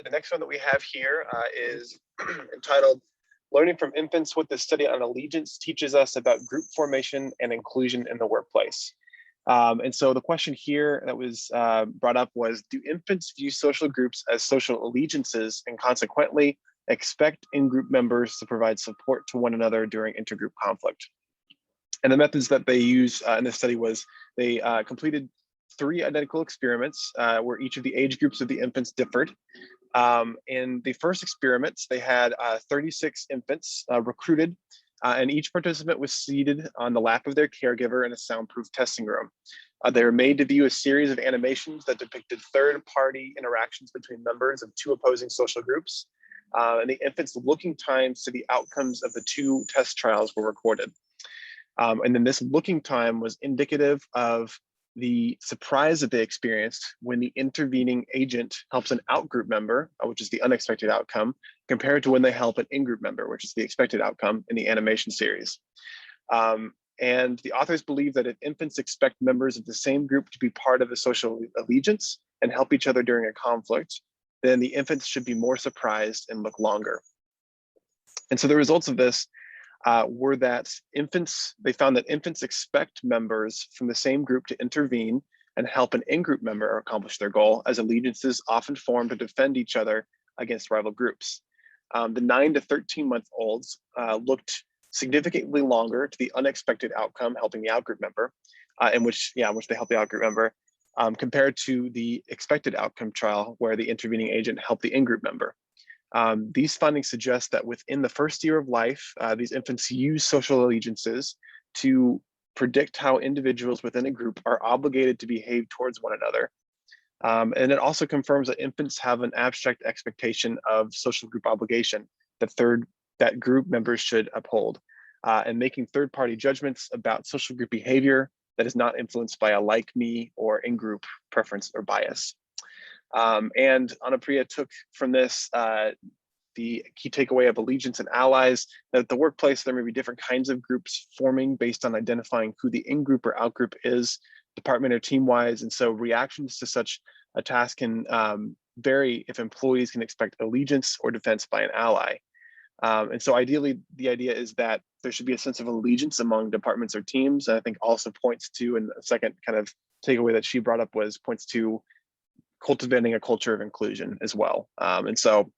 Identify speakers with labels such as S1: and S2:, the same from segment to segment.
S1: The next one that we have here is entitled Learning from Infants: What the Study on Allegiance Teaches Us About Group Formation and Inclusion in the Workplace. And so the question here that was brought up was, do infants view social groups as social allegiances and consequently expect in-group members to provide support to one another during intergroup conflict? And the methods that they use in this study was they completed 3 identical experiments where each of the age groups of the infants differed. In the first experiments, they had 36 infants recruited, and each participant was seated on the lap of their caregiver in a soundproof testing room. They were made to view a series of animations that depicted third-party interactions between members of 2 opposing social groups. And the infants' looking times to the outcomes of the 2 test trials were recorded. And then this looking time was indicative of the surprise that they experienced when the intervening agent helps an out-group member, which is the unexpected outcome, compared to when they help an in-group member, which is the expected outcome in the animation series. And the authors believe that if infants expect members of the same group to be part of a social allegiance and help each other during a conflict, then the infants should be more surprised and look longer. And so the results of this were that they found that infants expect members from the same group to intervene and help an in-group member accomplish their goal, as allegiances often form to defend each other against rival groups. The 9 to 13-month-olds looked significantly longer to the unexpected outcome, helping the out-group member, in which they helped the out-group member, compared to the expected outcome trial, where the intervening agent helped the in-group member. These findings suggest that within the first year of life, these infants use social allegiances to predict how individuals within a group are obligated to behave towards one another. And it also confirms that infants have an abstract expectation of social group obligation that group members should uphold, and making third-party judgments about social group behavior that is not influenced by a like me or in-group preference or bias. And Anapriya took from this the key takeaway of allegiance and allies, that at the workplace there may be different kinds of groups forming based on identifying who the in-group or out-group is, department or team-wise. And so reactions to such a task can vary if employees can expect allegiance or defense by an ally. And so ideally, the idea is that there should be a sense of allegiance among departments or teams. And I think also points to, and the second kind of takeaway that she brought up points to cultivating a culture of inclusion as well. And so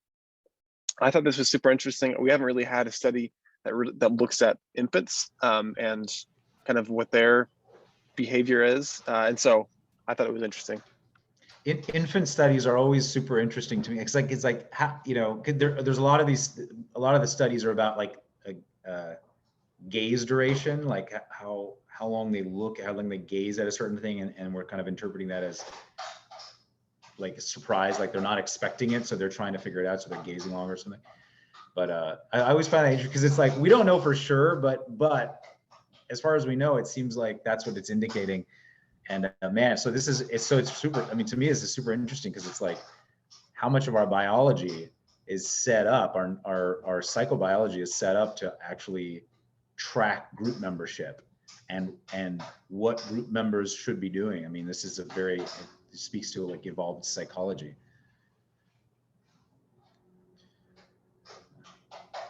S1: I thought this was super interesting. We haven't really had a study that looks at infants and kind of what their behavior is. And so I thought it was interesting.
S2: Infant studies are always super interesting to me. It's like how, there's a lot of the studies are about like gaze duration, like how long they look, how long they gaze at a certain thing, and we're kind of interpreting that as like a surprise, like they're not expecting it, so they're trying to figure it out, so they're gazing longer or something. But I always find that interesting because it's like we don't know for sure, but as far as we know, it seems like that's what it's indicating. And man, so it's super. I mean, to me, this is super interesting because it's like how much of our biology is set up, our psychobiology is set up to actually track group membership and what group members should be doing. I mean, this is it speaks to like evolved psychology.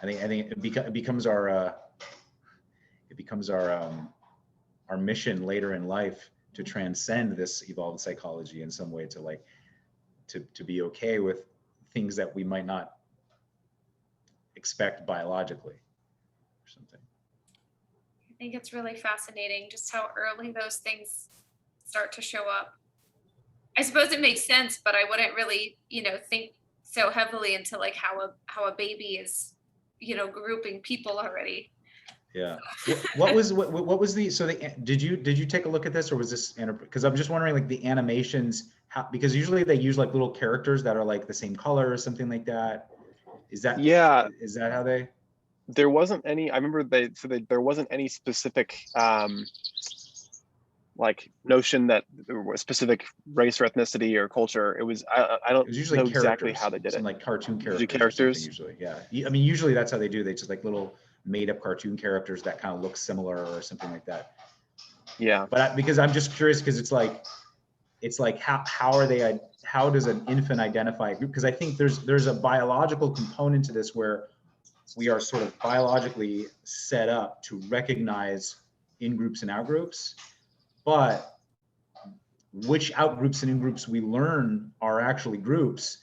S2: I think it becomes our mission later in life to transcend this evolved psychology in some way, to be okay with things that we might not expect biologically or something.
S3: I think it's really fascinating just how early those things start to show up. I suppose it makes sense, but I wouldn't really, think so heavily into like how a baby is, grouping people already.
S2: Yeah. What was did you take a look at this, or was this, because I'm just wondering like the animations, because usually they use like little characters that are like the same color or something like that. Is that how they?
S1: There wasn't any, I remember there wasn't any specific like notion that there was a specific race or ethnicity or culture. It was, I don't know exactly how they did it.
S2: Like cartoon characters. Usually, yeah. I mean, usually that's how they do. They just like little made up cartoon characters that kind of look similar or something like that.
S1: Yeah.
S2: But because I'm just curious, because it's like how how does an infant identify a group? Because I think there's a biological component to this where we are sort of biologically set up to recognize in-groups and out-groups, but which out-groups and in-groups we learn are actually groups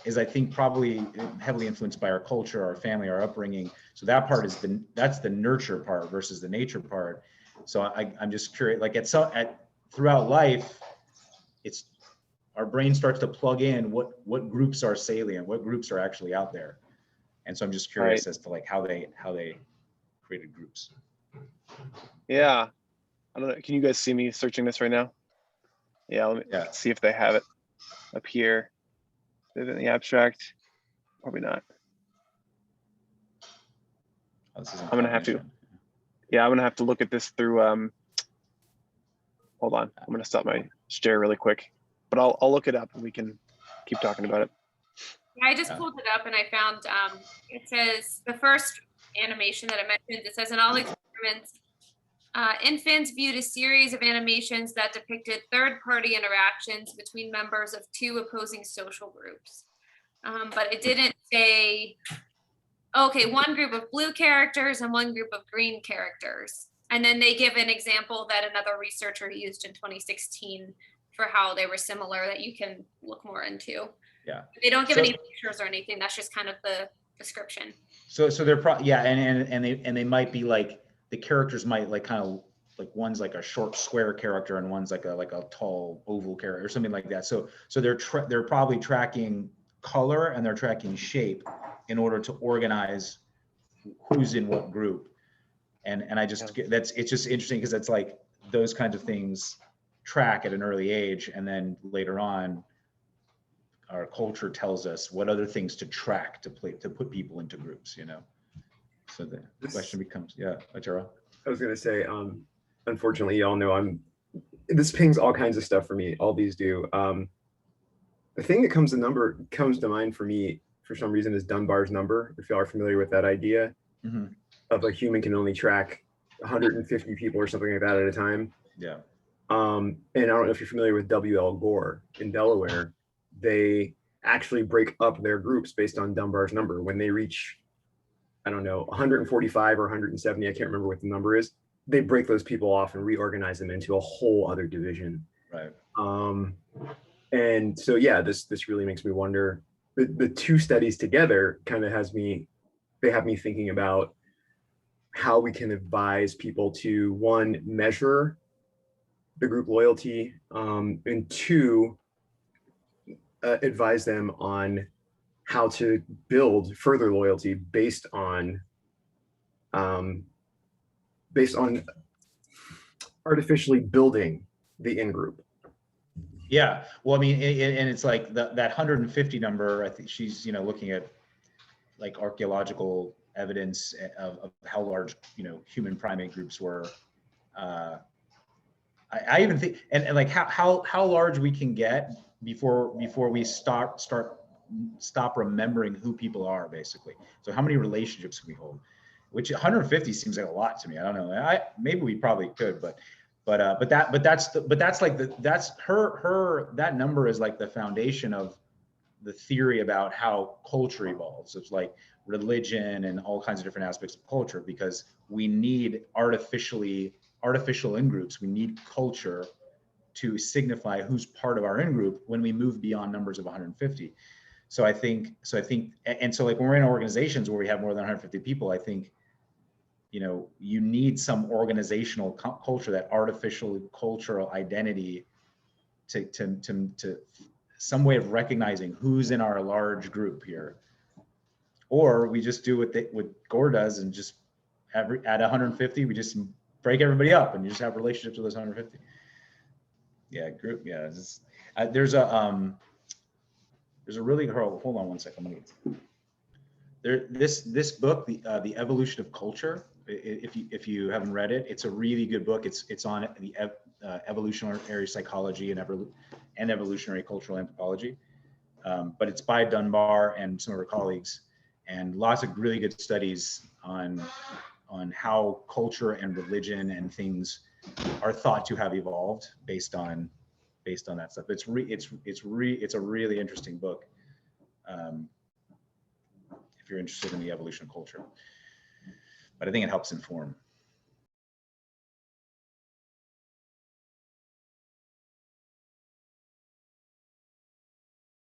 S2: is, I think, probably heavily influenced by our culture, our family, our upbringing. So that part is that's the nurture part versus the nature part. So I'm just curious, like throughout life, it's our brain starts to plug in what groups are salient, what groups are actually out there. And so I'm just curious as to like how they created groups.
S1: Yeah, I don't know. Can you guys see me searching this right now? Yeah, let me see if they have it up here. Is it in the abstract? Probably not.
S2: Oh, this
S1: I'm gonna have to. Yeah, I'm gonna have to look at this through. Hold on, I'm gonna stop my share really quick, but I'll look it up and we can keep talking about it.
S3: Yeah, I just pulled it up and I found it says the first animation that I mentioned. It says in all experiments, infants viewed a series of animations that depicted third-party interactions between members of two opposing social groups. But it didn't say, okay, one group of blue characters and one group of green characters. And then they give an example that another researcher used in 2016 for how they were similar that you can look more into.
S2: Yeah.
S3: They don't give any pictures or anything. That's just kind of the description.
S2: So they're probably, and they might be like, the characters might like kind of like one's like a short square character and one's like a tall oval character or something like that. So they're probably tracking color and they're tracking shape in order to organize who's in what group. And I just it's just interesting because it's like those kinds of things track at an early age, and then later on our culture tells us what other things to track to put people into groups, you know. So the question becomes, Arturo.
S4: I was gonna say, unfortunately, y'all know this pings all kinds of stuff for me. All these do. The thing that comes to mind for me for some reason is Dunbar's number. If y'all are familiar with that idea of a human can only track 150 people or something like that at a time.
S2: Yeah.
S4: And I don't know if you're familiar with W.L. Gore in Delaware. They actually break up their groups based on Dunbar's number. When they reach, I don't know, 145 or 170, I can't remember what the number is, they break those people off and reorganize them into a whole other division.
S2: Right.
S4: And so, yeah, this really makes me wonder, the two studies together kind of have me thinking about how we can advise people to, one, measure the group loyalty, and two, advise them on how to build further loyalty based on artificially building the in-group.
S2: Yeah, well, I mean, and it's like that 150 number. I think she's looking at like archaeological evidence of how large human primate groups were. I even think and like how large we can get before we stop remembering who people are, basically. So how many relationships can we hold? Which 150 seems like a lot to me. I don't know. Maybe we probably could, but that's that number is like the foundation of the theory about how culture evolves. It's like religion and all kinds of different aspects of culture, because we need artificial in-groups. We need culture to signify who's part of our in-group when we move beyond numbers of 150. So I think, and so like when we're in organizations where we have more than 150 people, I think, you need some organizational culture, that artificial cultural identity to some way of recognizing who's in our large group here. Or we just do what Gore does and just at 150, we just break everybody up and you just have relationships with those 150. Yeah, group. Yeah, there's a really, hold on one second. This book, the Evolution of Culture. If you haven't read it, it's a really good book. It's on the evolutionary psychology and evolutionary cultural anthropology. But it's by Dunbar and some of her colleagues, and lots of really good studies on how culture and religion and things are thought to have evolved based on based on that stuff. It's a really interesting book if you're interested in the evolution of culture. But I think it helps inform.